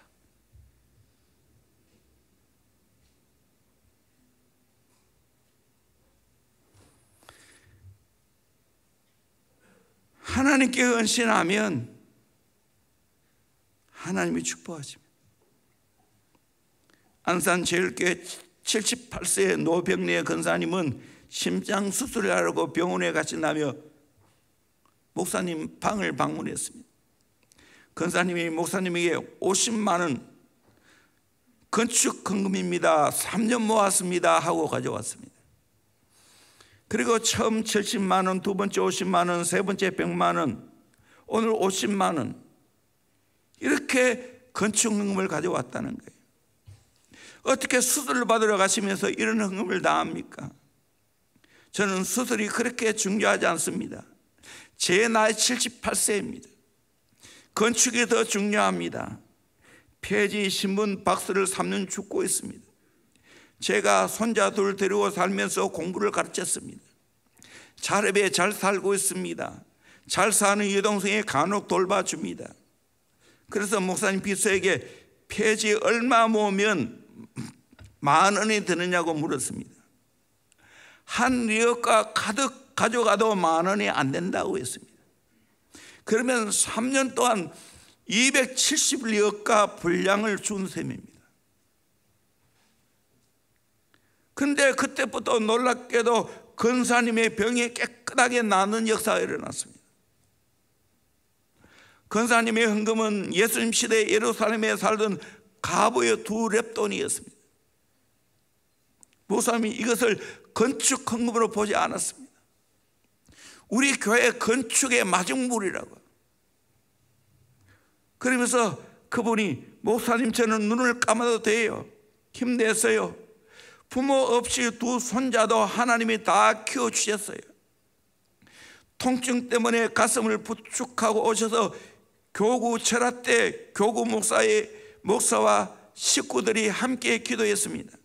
하나님께 헌신하면 하나님이 축복하십니다. 안산제일교회 78세의 노병래 권사님은 심장 수술을 하려고 병원에 가신다며 목사님 방을 방문했습니다. 권사님이 목사님에게 50만 원 건축 헌금입니다. 3년 모았습니다 하고 가져왔습니다. 그리고 처음 70만 원, 두 번째 50만 원, 세 번째 100만 원, 오늘 50만 원 이렇게 건축 헌금을 가져왔다는 거예요. 어떻게 수술을 받으러 가시면서 이런 헌금을 다 합니까? 저는 수술이 그렇게 중요하지 않습니다. 제 나이 78세입니다. 건축이 더 중요합니다. 폐지 신분 박스를 3년 죽고 있습니다. 제가 손자 둘 데리고 살면서 공부를 가르쳤습니다. 자립에 잘 살고 있습니다. 잘 사는 여동생이 간혹 돌봐줍니다. 그래서 목사님 비서에게 폐지 얼마 모으면 10,000원이 드느냐고 물었습니다. 한 리어카 가득 가져가도 10,000원이 안 된다고 했습니다. 그러면 3년 동안 270리어카 분량을 준 셈입니다. 그런데 그때부터 놀랍게도 권사님의 병이 깨끗하게 나는 역사가 일어났습니다. 권사님의 헌금은 예수님 시대 예루살렘에 살던 가부의 2 랩돈이었습니다. 목사님이 이것을 건축 헌금으로 보지 않았습니다. 우리 교회 건축의 마중물이라고. 그러면서 그분이 목사님 저는 눈을 감아도 돼요. 힘내세요. 부모 없이 2 손자도 하나님이 다 키워주셨어요. 통증 때문에 가슴을 부축하고 오셔서 교구 철학 때 교구 목사와 식구들이 함께 기도했습니다.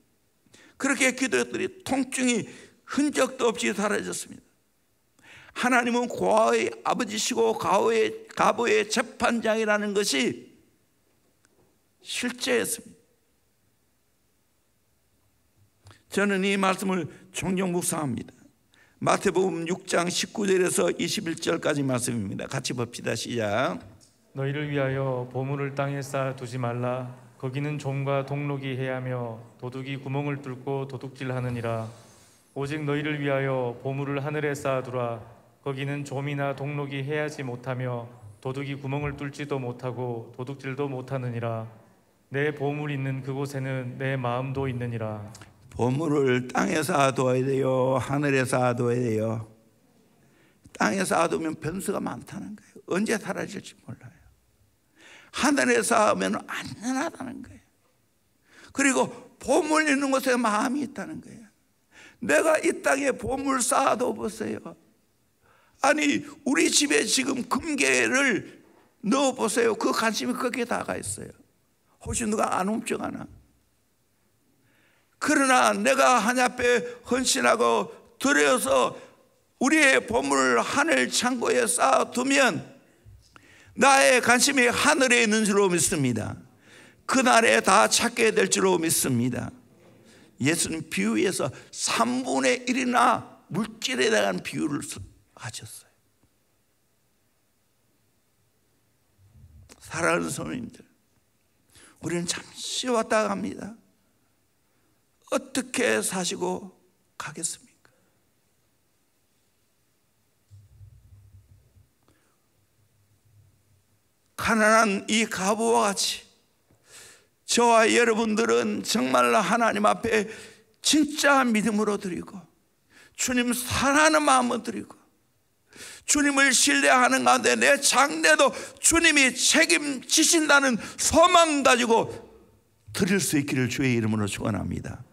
그렇게 기도했더니 통증이 흔적도 없이 사라졌습니다. 하나님은 고아의 아버지시고 가부의 재판장이라는 것이 실제였습니다. 저는 이 말씀을 종종 묵상합니다. 마태복음 6장 19절에서 21절까지 말씀입니다. 같이 봅시다. 시작. 너희를 위하여 보물을 땅에 쌓아 두지 말라. 거기는 좀과 동록이 해하며 도둑이 구멍을 뚫고 도둑질하느니라. 오직 너희를 위하여 보물을 하늘에 쌓아두라. 거기는 좀이나 동록이 해하지 못하며 도둑이 구멍을 뚫지도 못하고 도둑질도 못하느니라. 내 보물 있는 그곳에는 내 마음도 있느니라. 보물을 땅에 쌓아둬야 돼요? 하늘에 쌓아둬야 돼요? 땅에 쌓아두면 변수가 많다는 거예요. 언제 사라질지 몰라요. 하늘에 쌓으면 안전하다는 거예요. 그리고 보물 있는 곳에 마음이 있다는 거예요. 내가 이 땅에 보물 쌓아둬 보세요. 아니 우리 집에 지금 금괴를 넣어보세요. 그 관심이 거기에 다가 있어요. 혹시 누가 안 훔쳐가나? 그러나 내가 하나님 앞에 헌신하고 드려서 우리의 보물을 하늘 창고에 쌓아두면 나의 관심이 하늘에 있는 줄로 믿습니다. 그날에 다 찾게 될 줄로 믿습니다. 예수는 비유에서 3분의 1이나 물질에 대한 비유를 하셨어요. 사랑하는 성도님들, 우리는 잠시 왔다 갑니다. 어떻게 사시고 가겠습니까? 가난한 이 과부와 같이 저와 여러분들은 정말로 하나님 앞에 진짜 믿음으로 드리고 주님 사랑하는 마음으로 드리고 주님을 신뢰하는 가운데 내 장래도 주님이 책임지신다는 소망 가지고 드릴 수 있기를 주의 이름으로 축원합니다.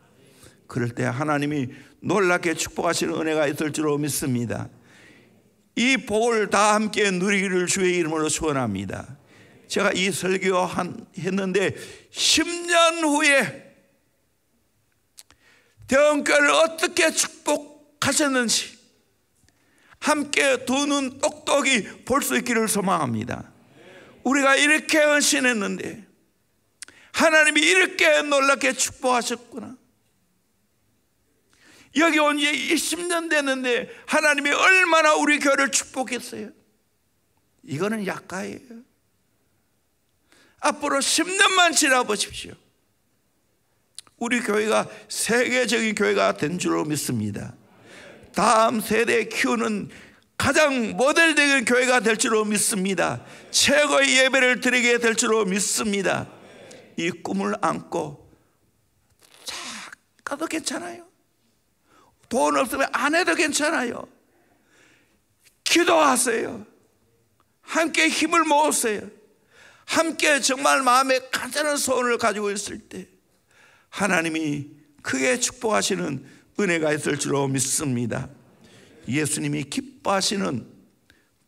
그럴 때 하나님이 놀랍게 축복하시는 은혜가 있을 줄로 믿습니다. 이 복을 다 함께 누리기를 주의 이름으로 축원합니다. 제가 이 설교 했는데 10년 후에 대원교회를 어떻게 축복하셨는지 함께 두 눈 똑똑히 볼 수 있기를 소망합니다. 우리가 이렇게 헌신했는데 하나님이 이렇게 놀랍게 축복하셨구나. 여기 온 지 20년 됐는데 하나님이 얼마나 우리 교회를 축복했어요. 이거는 약가예요. 앞으로 10년만 지나보십시오. 우리 교회가 세계적인 교회가 된 줄로 믿습니다. 다음 세대 키우는 가장 모델적인 교회가 될 줄로 믿습니다. 최고의 예배를 드리게 될 줄로 믿습니다. 이 꿈을 안고 작아도 괜찮아요. 돈 없으면 안 해도 괜찮아요. 기도하세요. 함께 힘을 모으세요. 함께 정말 마음에 간절한 소원을 가지고 있을 때 하나님이 크게 축복하시는 은혜가 있을 줄로 믿습니다. 예수님이 기뻐하시는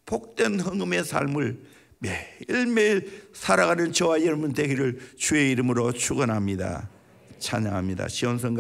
복된 헌금의 삶을 매일매일 살아가는 저와 여러분 되기를 주의 이름으로 축원합니다. 찬양합니다. 시온성가